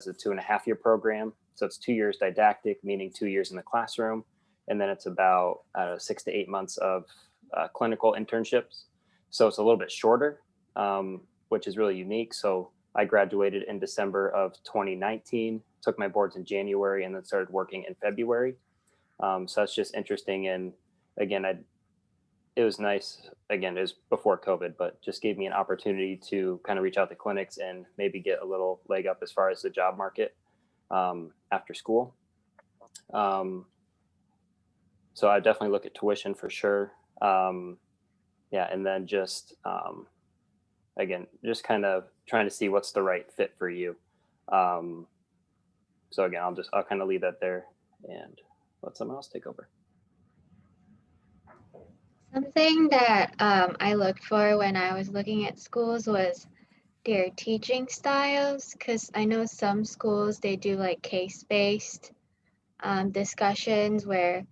a 2.5-year program. So it's 2 years didactic, meaning 2 years in the classroom. And then it's about 6 to 8 months of clinical internships. So it's a little bit shorter, which is really unique. So I graduated in December of 2019, took my boards in January, and then started working in February. So that's just interesting. And again, it was nice. Again, it was before COVID, but just gave me an opportunity to kind of reach out to clinics and maybe get a little leg up as far as the job market after school. So I definitely look at tuition for sure. Yeah, and then just again, just kind of trying to see what's the right fit for you. So again, I'll kind of leave that there and let someone else take over. Something that I looked for when I was looking at schools was their teaching styles, because I know some schools, they do like case-based discussions where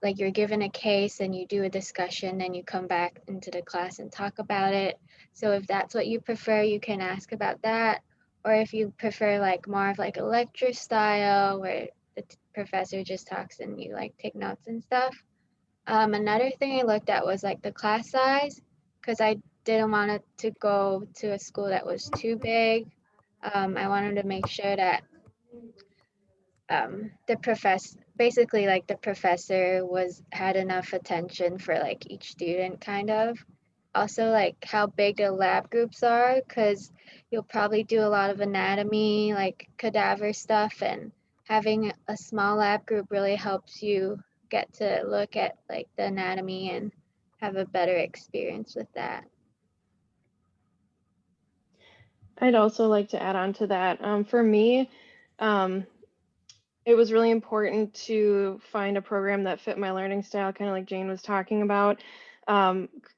like you're given a case and you do a discussion and you come back into the class and talk about it. So if that's what you prefer, you can ask about that. Or if you prefer like more of like a lecture style where the professor just talks and you like take notes and stuff. Another thing I looked at was like the class size, because I didn't want it to go to a school that was too big. I wanted to make sure that the professor had enough attention for like each student kind of. Also like how big the lab groups are, because you'll probably do a lot of anatomy, like cadaver stuff, and having a small lab group really helps you get to look at like the anatomy and have a better experience with that. I'd also like to add on to that. For me, it was really important to find a program that fit my learning style, kind of like Jane was talking about.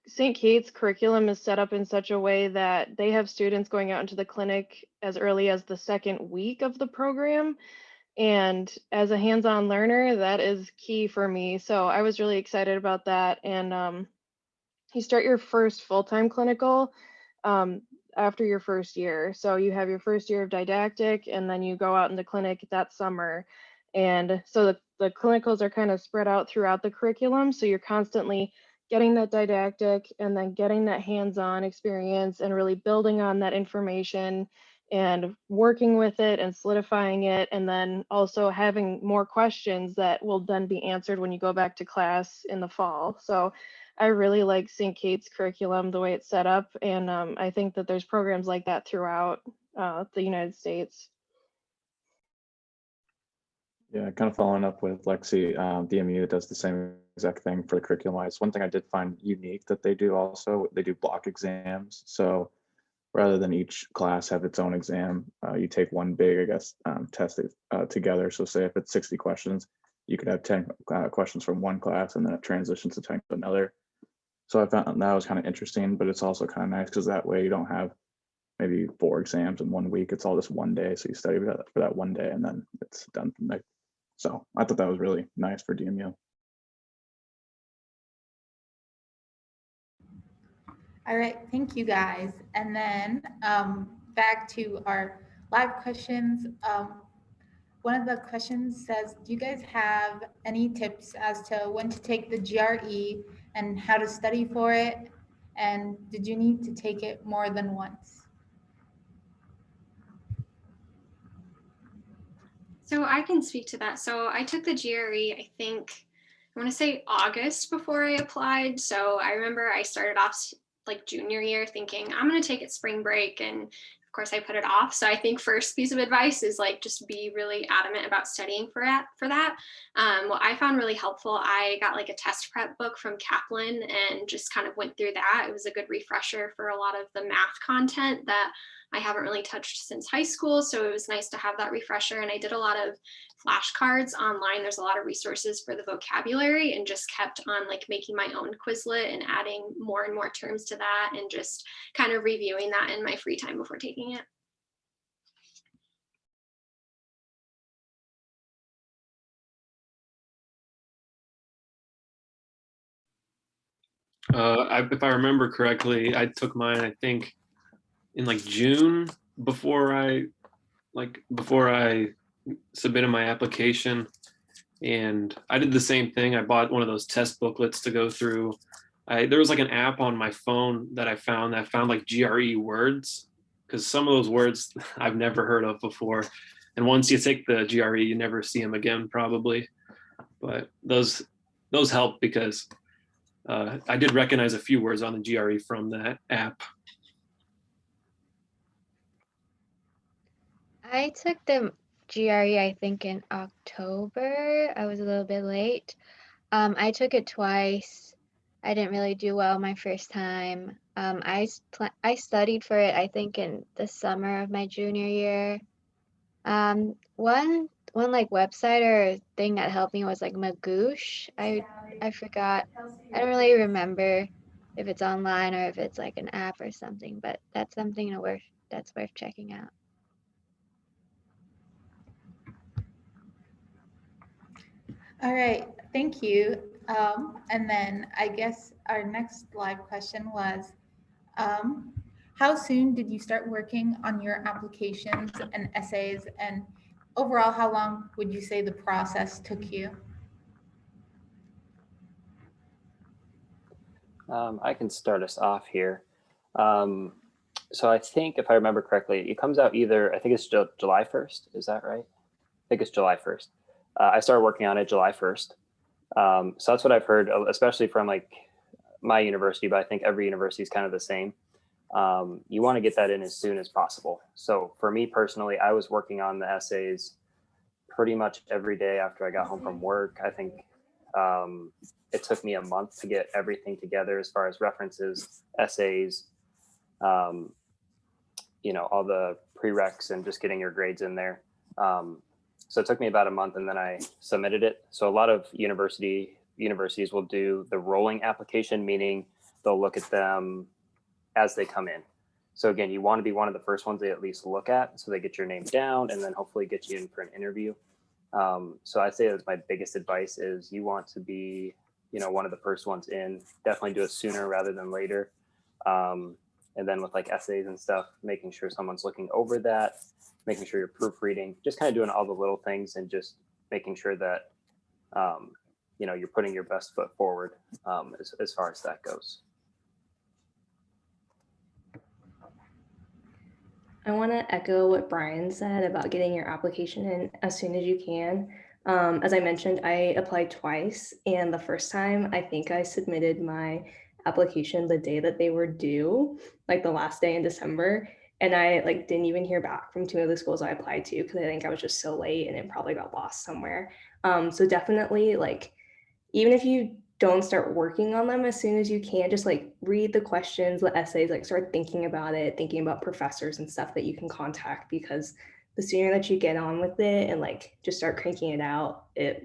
St. Kate's curriculum is set up in such a way that they have students going out into the clinic as early as the second week of the program. And as a hands-on learner, that is key for me. So I was really excited about that. And you start your first full-time clinical after your first year. So you have your first year of didactic, and then you go out in the clinic that summer. And so the clinicals are kind of spread out throughout the curriculum. So you're constantly getting that didactic and then getting that hands-on experience and really building on that information and working with it and solidifying it, and then also having more questions that will then be answered when you go back to class in the fall. So I really like St. Kate's curriculum, the way it's set up, and I think that there's programs like that throughout the United States. Yeah, kind of following up with Lexi, DMU does the same exact thing for the curriculum-wise. One thing I did find unique that they do also, they do block exams. So rather than each class have its own exam, you take one big, I guess, test together. So say if it's 60 questions, you could have 10 questions from one class and then it transitions to 10 to another. So I found that was kind of interesting, but it's also kind of nice because that way you don't have maybe 4 exams in 1 week. It's all just one day. So you study for that one day and then it's done from there. So I thought that was really nice for DMU. All right, thank you guys. And then back to our live questions. One of the questions says, do you guys have any tips as to when to take the GRE and how to study for it? And did you need to take it more than once? So I can speak to that. So I took the GRE, I think, I want to say August before I applied. So I remember I started off like junior year thinking I'm going to take it spring break, and of course I put it off. So I think first piece of advice is like just be really adamant about studying for that. What I found really helpful, I got like a test prep book from Kaplan and just kind of went through that. It was a good refresher for a lot of the math content that I haven't really touched since high school. So it was nice to have that refresher. And I did a lot of flashcards online. There's a lot of resources for the vocabulary, and just kept on like making my own Quizlet and adding more and more terms to that, and just kind of reviewing that in my free time before taking it. If I remember correctly, I took mine, I think, in like June before I like before I submitted my application, and I did the same thing. I bought one of those test booklets to go through. There was like an app on my phone that I found like GRE words, because some of those words I've never heard of before. And once you take the GRE, you never see them again, probably. But those help because I did recognize a few words on the GRE from that app. I took the GRE, I think, in October. I was a little bit late. I took it twice. I didn't really do well my first time. I studied for it, I think, in the summer of my junior year. One like website or thing that helped me was like Magoosh. I forgot. I don't really remember if it's online or if it's like an app or something, but that's something that's worth checking out. All right, thank you. And then I guess our next live question was, how soon did you start working on your applications and essays? And overall, how long would you say the process took you? I can start us off here. So I think if I remember correctly, it comes out either, I think it's July 1st. Is that right? I think it's July 1st. I started working on it July 1st. So that's what I've heard, especially from like my university, but I think every university is kind of the same. You want to get that in as soon as possible. So for me personally, I was working on the essays pretty much every day after I got home from work. I think it took me a month to get everything together as far as references, essays, all the prereqs and just getting your grades in there. So it took me about a month and then I submitted it. So a lot of universities will do the rolling application, meaning they'll look at them as they come in. So again, you want to be one of the first ones they at least look at, so they get your name down and then hopefully get you in for an interview. So I'd say that's my biggest advice is you want to be, one of the first ones in. Definitely do it sooner rather than later. And then with like essays and stuff, making sure someone's looking over that, making sure you're proofreading, just kind of doing all the little things and just making sure that, you're putting your best foot forward as far as that goes. I want to echo what Brian said about getting your application in as soon as you can. As I mentioned, I applied twice, and the first time I think I submitted my application the day that they were due, like the last day in December, and I didn't even hear back from two of the schools I applied to because I think I was just so late and it probably got lost somewhere. So definitely, even if you don't start working on them as soon as you can, just read the questions, the essays, start thinking about it, thinking about professors and stuff that you can contact, because the sooner that you get on with it and just start cranking it out, it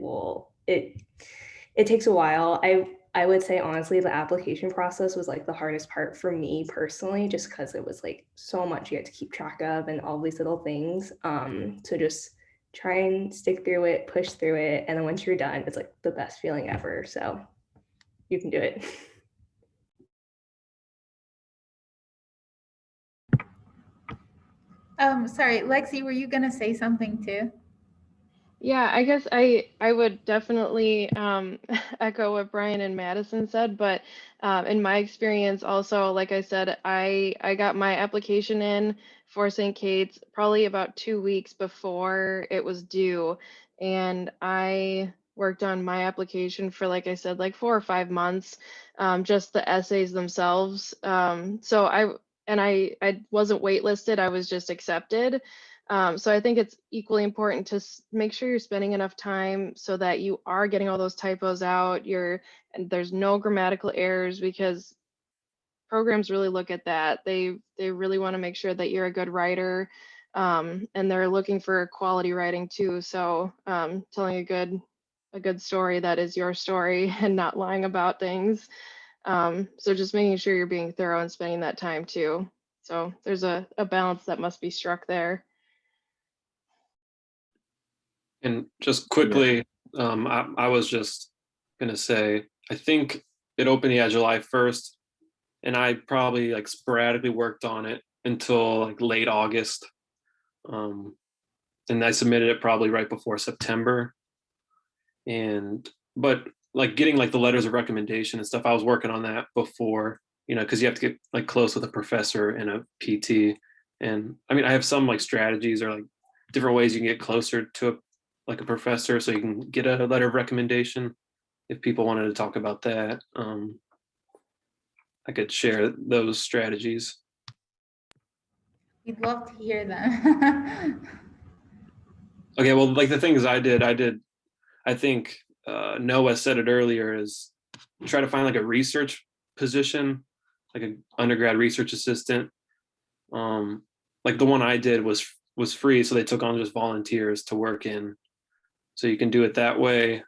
takes a while. I would say honestly, the application process was the hardest part for me personally, just because it was so much you had to keep track of and all these little things. So just try and stick through it, push through it, and then once you're done, it's the best feeling ever. So you can do it. Sorry, Lexi, were you gonna say something too? Yeah, I guess I would definitely echo what Brian and Madison said, but in my experience also, like I said, I got my application in for St. Kate's probably about 2 weeks before it was due, and I worked on my application for, like I said, 4 or 5 months, just the essays themselves. So I wasn't waitlisted, I was just accepted. So I think it's equally important to make sure you're spending enough time so that you are getting all those typos out. And there's no grammatical errors, because programs really look at that. They really want to make sure that you're a good writer, and they're looking for quality writing too. So telling a good story that is your story and not lying about things. So just making sure you're being thorough and spending that time too. So there's a balance that must be struck there. And just quickly, I was just gonna say, I think it opened July 1st, and I probably sporadically worked on it until late August. and I submitted it probably right before September. But like getting like the letters of recommendation and stuff, I was working on that before, because you have to get like close with a professor and a PT. And I mean, I have some like strategies or like different ways you can get closer to a professor so you can get a letter of recommendation. If people wanted to talk about that, I could share those strategies. We'd love to hear them. Okay, well, like the things I did, I think Noah said it earlier, is try to find like a research position, like an undergrad research assistant. Like the one I did was free, so they took on just volunteers to work in. So you can do it that way.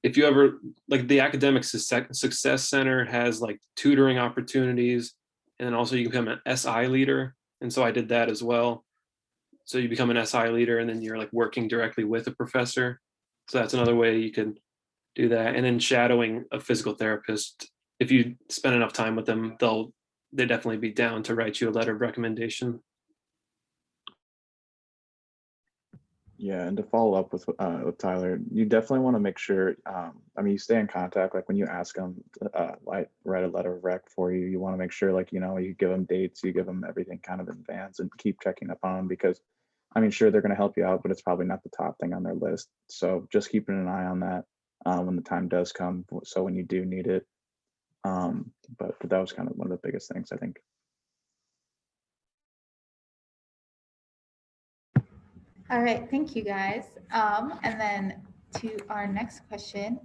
If you ever, like the Academic Success Center has like tutoring opportunities, and then also you become an SI leader. And so I did that as well. So you become an SI leader and then you're like working directly with a professor. So that's another way you can do that. And then shadowing a physical therapist, if you spend enough time with them, they definitely be down to write you a letter of recommendation. Yeah, and to follow up with Tyler, you definitely want to make sure, I mean, you stay in contact. Like when you ask them to write a letter of rec for you, you want to make sure, like, you give them dates, you give them everything kind of in advance, and keep checking up on them, because, I mean, sure, they're going to help you out, but it's probably not the top thing on their list. So just keeping an eye on that when the time does come, so when you do need it. But that was kind of one of the biggest things, I think. All right, thank you guys. And then to our next question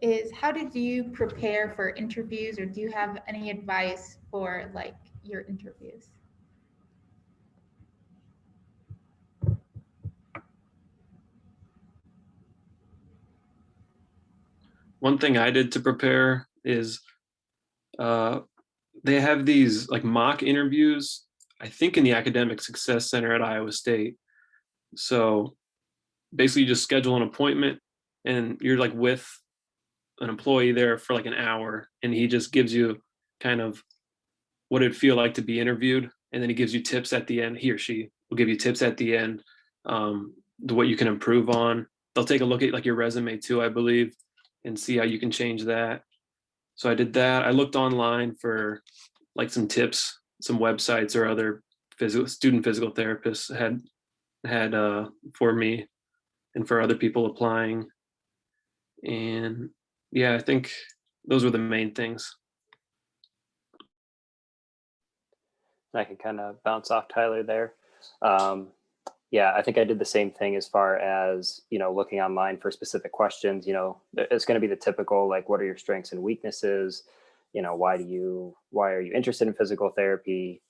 is, how did you prepare for interviews, or do you have any advice for like your interviews? One thing I did to prepare is they have these like mock interviews, I think in the Academic Success Center at Iowa State. So basically you just schedule an appointment and you're like with an employee there for like an hour, and he just gives you kind of what it'd feel like to be interviewed. And then he gives you tips at the end. He or she will give you tips at the end, what you can improve on. They'll take a look at like your resume too, I believe, and see how you can change that. So I did that. I looked online for like some tips, some websites or other student physical therapists had for me and for other people applying. And yeah, I think those were the main things. I can kind of bounce off Tyler there. Yeah, I think I did the same thing as far as, looking online for specific questions. It's going to be the typical, like, what are your strengths and weaknesses? Why are you interested in physical therapy?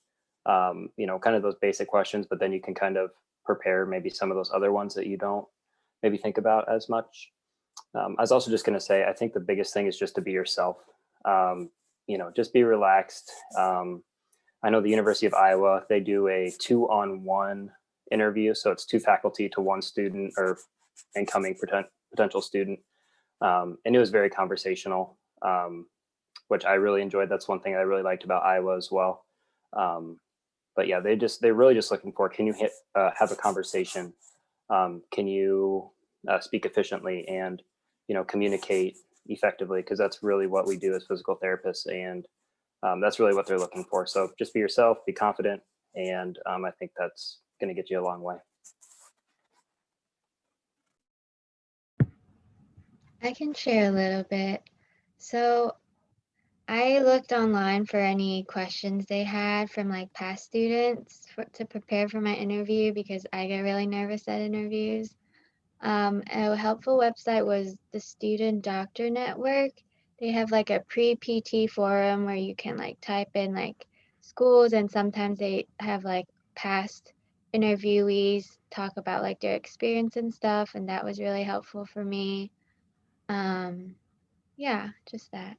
Kind of those basic questions, but then you can kind of prepare maybe some of those other ones that you don't maybe think about as much. I was also just going to say, I think the biggest thing is just to be yourself. Just be relaxed. I know the University of Iowa, they do a 2-on-1 interview. So it's 2 faculty to 1 student or incoming potential student. And it was very conversational, which I really enjoyed. That's one thing I really liked about Iowa as well. But yeah, they're really just looking for, can you have a conversation? Can you speak efficiently and, communicate effectively? Because that's really what we do as physical therapists. And that's really what they're looking for. So just be yourself, be confident. And I think that's going to get you a long way. I can share a little bit. So I looked online for any questions they had from like past students to prepare for my interview, because I get really nervous at interviews. A helpful website was the Student Doctor Network. They have like a pre-PT forum where you can like type in like schools, and sometimes they have like past interviewees talk about like their experience and stuff, and that was really helpful for me. Yeah, just that.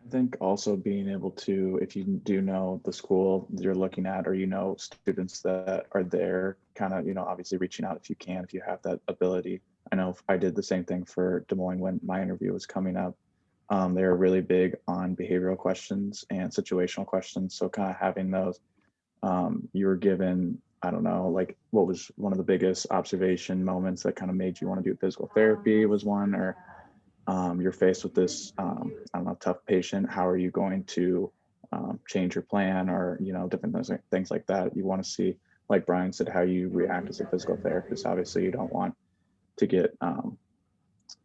I think also being able to, if you do know the school you're looking at, or students that are there, kind of, obviously reaching out if you can, if you have that ability. I know I did the same thing for Des Moines when my interview was coming up. They're really big on behavioral questions and situational questions. So kind of having those, you were given, I don't know, like what was one of the biggest observation moments that kind of made you want to do physical therapy was one, or you're faced with this, I don't know, tough patient. How are you going to change your plan, or, you know, different things like that. You want to see, like Brian said, how you react as a physical therapist. Obviously, you don't want to get,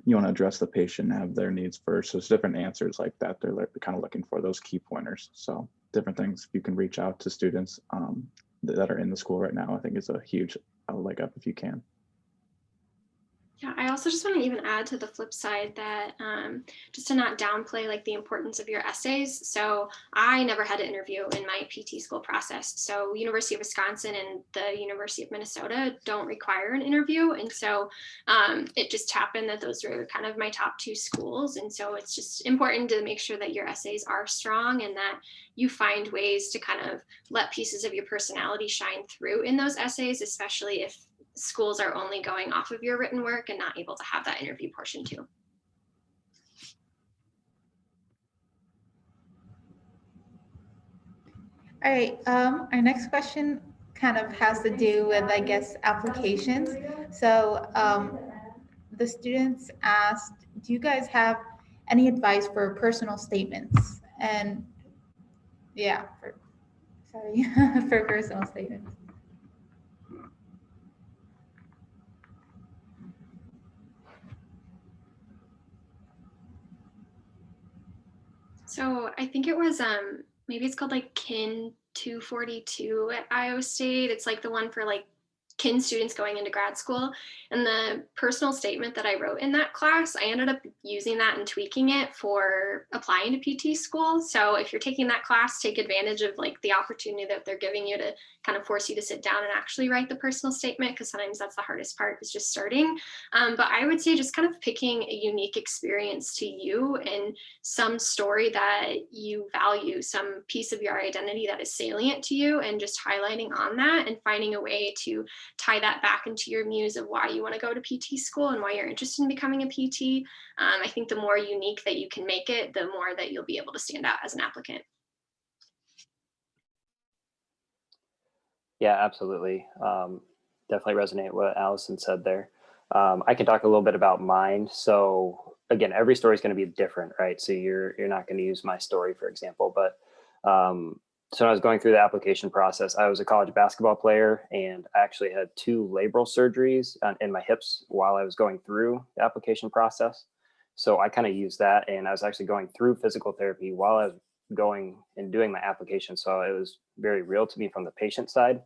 you want to address the patient and have their needs first. So it's different answers like that. They're kind of looking for those key pointers. So different things you can reach out to students that are in the school right now. I think is a huge leg up if you can. Yeah, I also just want to even add to the flip side that just to not downplay like the importance of your essays. So I never had an interview in my PT school process. So University of Wisconsin and the University of Minnesota don't require an interview. And so it just happened that those were kind of my top two schools. And so it's just important to make sure that your essays are strong and that you find ways to kind of let pieces of your personality shine through in those essays, especially if schools are only going off of your written work and not able to have that interview portion too. All right, our next question kind of has to do with, I guess, applications. So the students asked, do you guys have any advice for personal statements? And yeah, for personal statements. So I think it was maybe it's called like Kin 242 at Iowa State. It's like the one for like kin students going into grad school. And the personal statement that I wrote in that class, I ended up using that and tweaking it for applying to PT school. So if you're taking that class, take advantage of like the opportunity that they're giving you to kind of force you to sit down and actually write the personal statement, because sometimes that's the hardest part, is just starting. But I would say just kind of picking a unique experience to you and some story that you value, some piece of your identity that is salient to you, and just highlighting on that and finding a way to tie that back into your muse of why you want to go to PT school and why you're interested in becoming a PT. I think the more unique that you can make it, the more that you'll be able to stand out as an applicant. Yeah, absolutely. Definitely resonate with what Allison said there. I can talk a little bit about mine. So again, every story is going to be different, right? So you're not going to use my story, for example, but so when I was going through the application process, I was a college basketball player, and I actually had 2 labral surgeries in my hips while I was going through the application process. So I kind of used that, and I was actually going through physical therapy while I was going and doing my application. So it was very real to me from the patient side.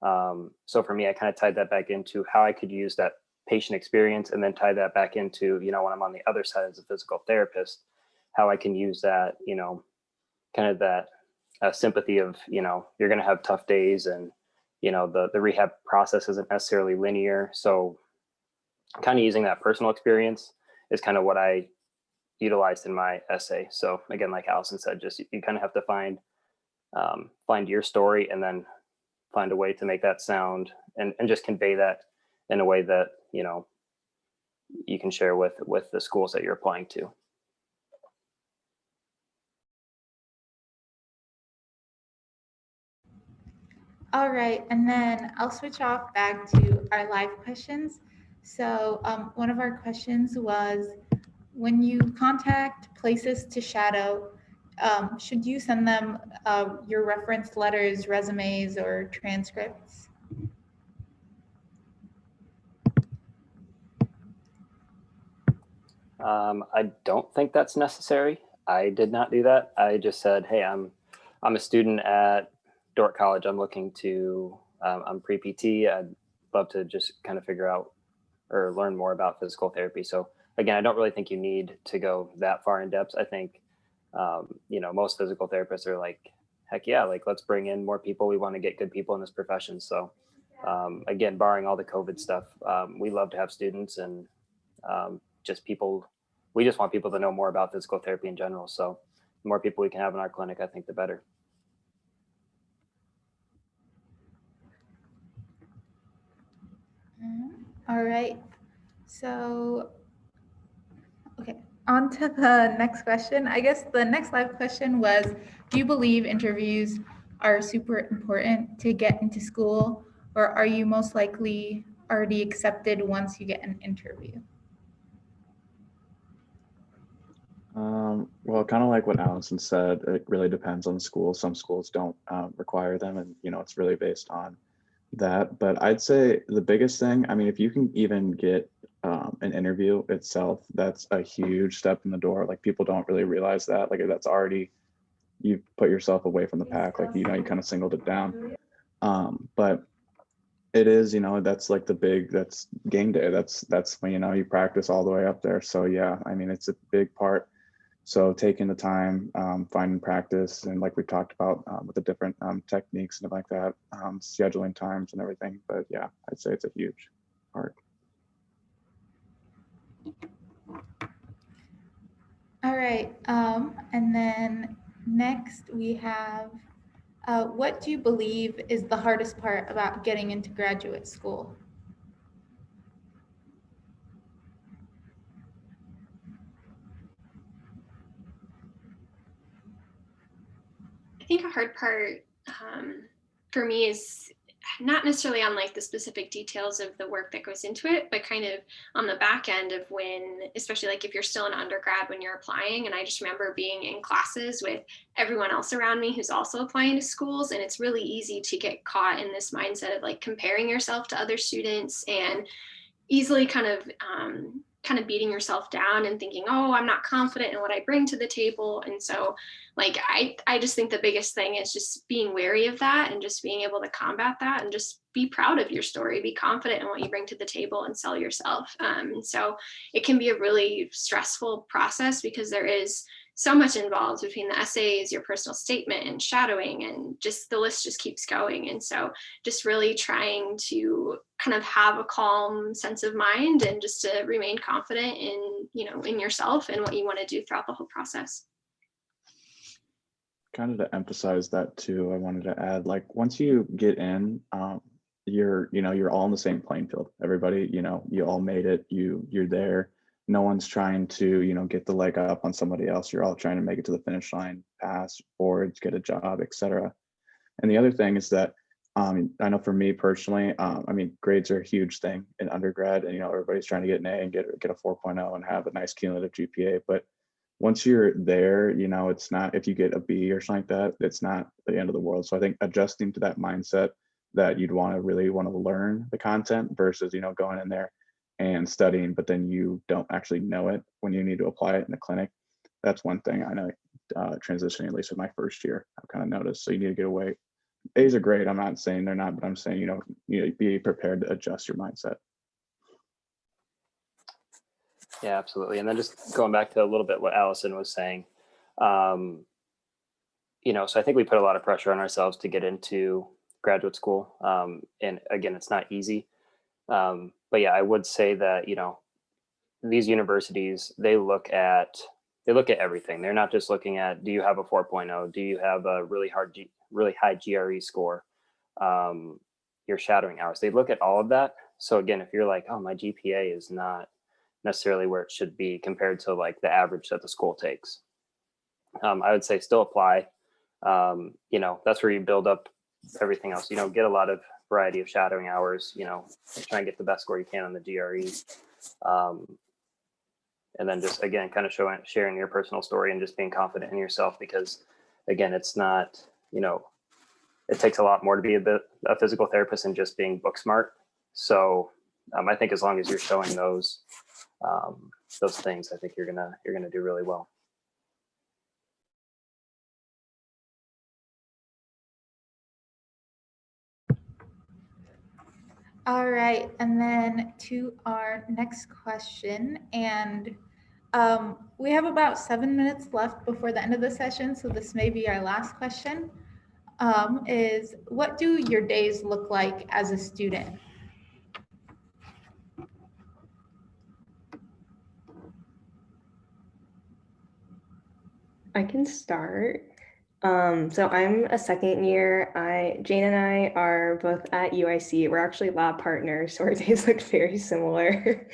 So for me, I kind of tied that back into how I could use that patient experience, and then tie that back into, you know, when I'm on the other side as a physical therapist, how I can use that, you know, kind of that sympathy of, you know, you're going to have tough days, and, you know, the rehab process isn't necessarily linear. So kind of using that personal experience is kind of what I utilized in my essay. So again, like Allison said, just you kind of have to find your story, and then find a way to make that sound and just convey that in a way that, you know, you can share with the schools that you're applying to. All right, and then I'll switch off back to our live questions. So one of our questions was, when you contact places to shadow, should you send them your reference letters, resumes, or transcripts? I don't think that's necessary. I did not do that. I just said, hey, I'm a student at Dordt College. I'm looking to, I'm pre-PT. I'd love to just kind of figure out or learn more about physical therapy. So again, I don't really think you need to go that far in depth. I think, you know, most physical therapists are like, heck yeah, like let's bring in more people. We want to get good people in this profession. So again, barring all the COVID stuff, we love to have students and just people. We just want people to know more about physical therapy in general. So the more people we can have in our clinic, I think the better. All right. So, okay. On to the next question. I guess the next live question was, do you believe interviews are super important to get into school, or are you most likely already accepted once you get an interview? Well, kind of like what Allison said, it really depends on the school. Some schools don't require them, and it's really based on that. But I'd say the biggest thing, I mean, if you can even get an interview itself, that's a huge step in the door. Like people don't really realize that. Like that's already, you've put yourself away from the pack. Like you kind of singled it down. But it is, that's like that's game day. That's when you practice all the way up there. So yeah, I mean, it's a big part. So taking the time, finding practice, and like we talked about with the different techniques and like that, scheduling times and everything. But yeah, I'd say it's a huge part. All right, and then next we have, what do you believe is the hardest part about getting into graduate school? I think a hard part for me is not necessarily on like the specific details of the work that goes into it, but kind of on the back end of when, especially like if you're still an undergrad when you're applying. And I just remember being in classes with everyone else around me who's also applying to schools. And it's really easy to get caught in this mindset of like comparing yourself to other students and easily kind of beating yourself down and thinking, oh, I'm not confident in what I bring to the table. And so like, I just think the biggest thing is just being wary of that and just being able to combat that and just be proud of your story, be confident in what you bring to the table and sell yourself. So it can be a really stressful process because there is so much involved between the essays, your personal statement, and shadowing, and just the list just keeps going. And so just really trying to kind of have a calm sense of mind and just to remain confident in, in yourself and what you want to do throughout the whole process. Kind of to emphasize that too, I wanted to add, like once you get in, you're all in the same playing field. Everybody, you all made it. You're there. No one's trying to get the leg up on somebody else. You're all trying to make it to the finish line, pass, boards, get a job, etc. And the other thing is that I know for me personally, I mean, grades are a huge thing in undergrad, and everybody's trying to get an A and get a 4.0 and have a nice cumulative GPA. But once you're there, it's not, if you get a B or something like that, it's not the end of the world. So I think adjusting to that mindset that you'd really want to learn the content versus, going in there and studying, but then you don't actually know it when you need to apply it in the clinic. That's one thing I know, transitioning, at least in my first year, I've kind of noticed. So you need to get away. A's are great. I'm not saying they're not, but I'm saying, be prepared to adjust your mindset. Yeah, absolutely. And then just going back to a little bit what Allison was saying, so I think we put a lot of pressure on ourselves to get into graduate school. And again, it's not easy. But yeah, I would say that, these universities, they look at everything. They're not just looking at, do you have a 4.0? Do you have a really high GRE score? Your shadowing hours. They look at all of that. So again, if you're like, oh, my GPA is not necessarily where it should be compared to like the average that the school takes, I would say still apply. That's where you build up everything else. Get a lot of variety of shadowing hours. Try and get the best score you can on the GRE. And then just, again, kind of sharing your personal story and just being confident in yourself, because again, it's not, it takes a lot more to be a physical therapist than just being book smart. So I think as long as you're showing those things, I think you're gonna do really well. All right, and then to our next question, and we have about 7 minutes left before the end of the session, so this may be our last question, is what do your days look like as a student? I can start. So I'm a second year. Jane and I are both at UIC. We're actually lab partners, so our days look very similar.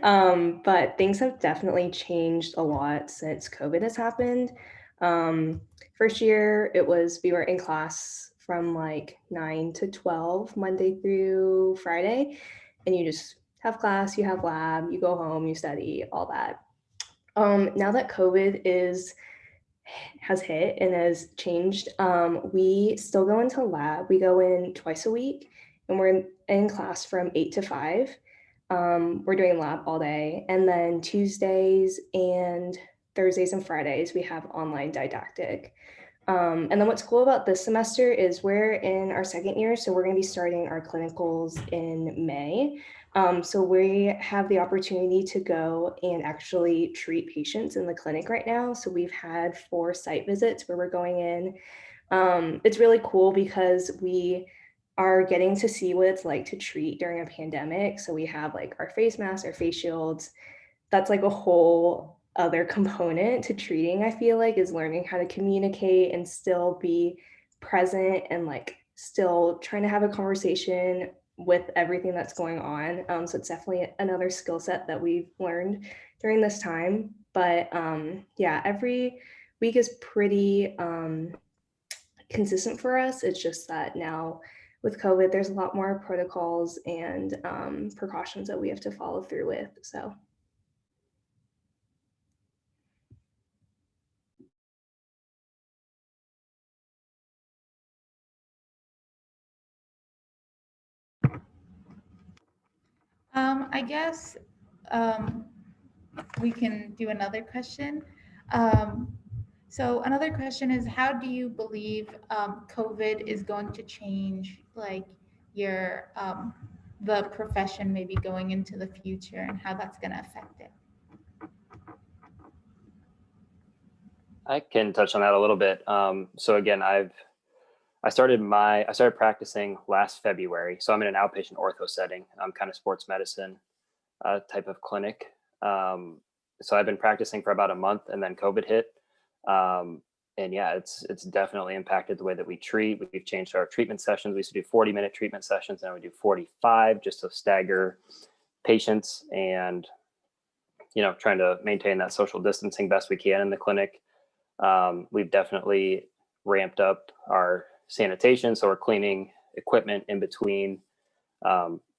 But things have definitely changed a lot since COVID has happened. First year, we were in class from like 9 to 12, Monday through Friday, and you just have class, you have lab, you go home, you study, all that. Now that COVID has hit and has changed, we still go into lab. We go in twice a week, and we're in class from 8 to 5. We're doing lab all day, and then Tuesdays and Thursdays and Fridays we have online didactic. And then what's cool about this semester is we're in our second year, so we're going to be starting our clinicals in May. So we have the opportunity to go and actually treat patients in the clinic right now. So we've had 4 site visits where we're going in. It's really cool because we are getting to see what it's like to treat during a pandemic. So we have like our face masks, our face shields. That's like a whole other component to treating, I feel like, is learning how to communicate and still be present and like still trying to have a conversation with everything that's going on. So it's definitely another skill set that we've learned during this time. But yeah, every week is pretty consistent for us. It's just that now with COVID, there's a lot more protocols and precautions that we have to follow through with. So I guess we can do another question. So another question is, how do you believe COVID is going to change like your the profession maybe going into the future, and how that's going to affect it? I can touch on that a little bit. So again, I started practicing last February. So I'm in an outpatient ortho setting. I'm kind of sports medicine type of clinic. So I've been practicing for about a month, and then COVID hit. And yeah, it's definitely impacted the way that we treat. We've changed our treatment sessions. We used to do 40-minute treatment sessions, now we do 45, just to stagger patients and, trying to maintain that social distancing best we can in the clinic. We've definitely ramped up our sanitation, so we're cleaning equipment in between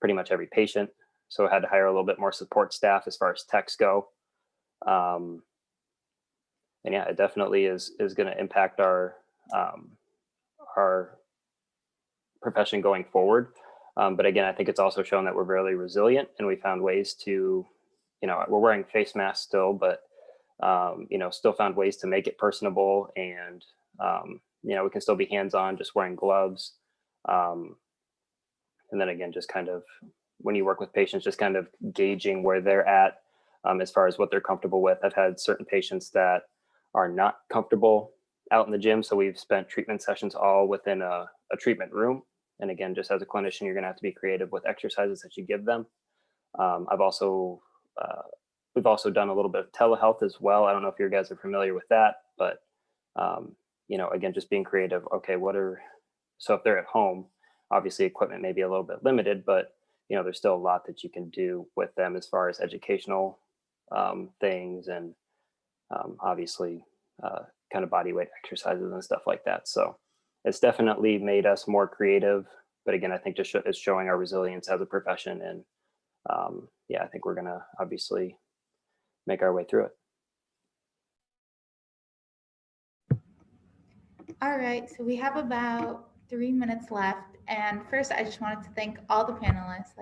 pretty much every patient. So I had to hire a little bit more support staff as far as techs go. And yeah, it definitely is going to impact our profession going forward. But again, I think it's also shown that we're really resilient, and we found ways to, we're wearing face masks still, but still found ways to make it personable, and we can still be hands-on, just wearing gloves. And then again, just kind of when you work with patients, just kind of gauging where they're at as far as what they're comfortable with. I've had certain patients that are not comfortable out in the gym, so we've spent treatment sessions all within a treatment room. And again, just as a clinician, you're going to have to be creative with exercises that you give them. We've also done a little bit of telehealth as well. I don't know if you guys are familiar with that, but again, just being creative. Okay, so if they're at home, obviously equipment may be a little bit limited, but there's still a lot that you can do with them as far as educational things, and obviously kind of body weight exercises and stuff like that. So it's definitely made us more creative, but again, I think just it's showing our resilience as a profession. And I think we're gonna obviously make our way through it. All right, so we have about 3 minutes left. And first, I just wanted to thank all the panelists.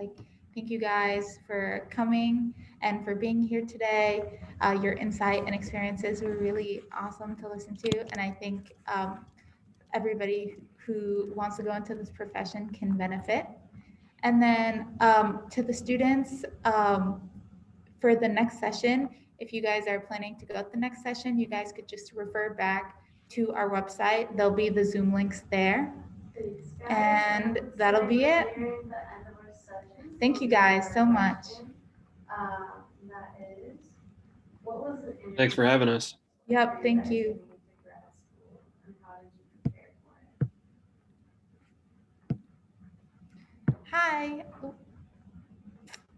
Thank you guys for coming and for being here today. Your insight and experiences were really awesome to listen to. And I think everybody who wants to go into this profession can benefit. And then to the students, for the next session, if you guys are planning to go to the next session, you guys could just refer back to our website. There'll be the Zoom links there. And that'll be it. Thank you guys so much. Thanks for having us. Yep, thank you. Hi,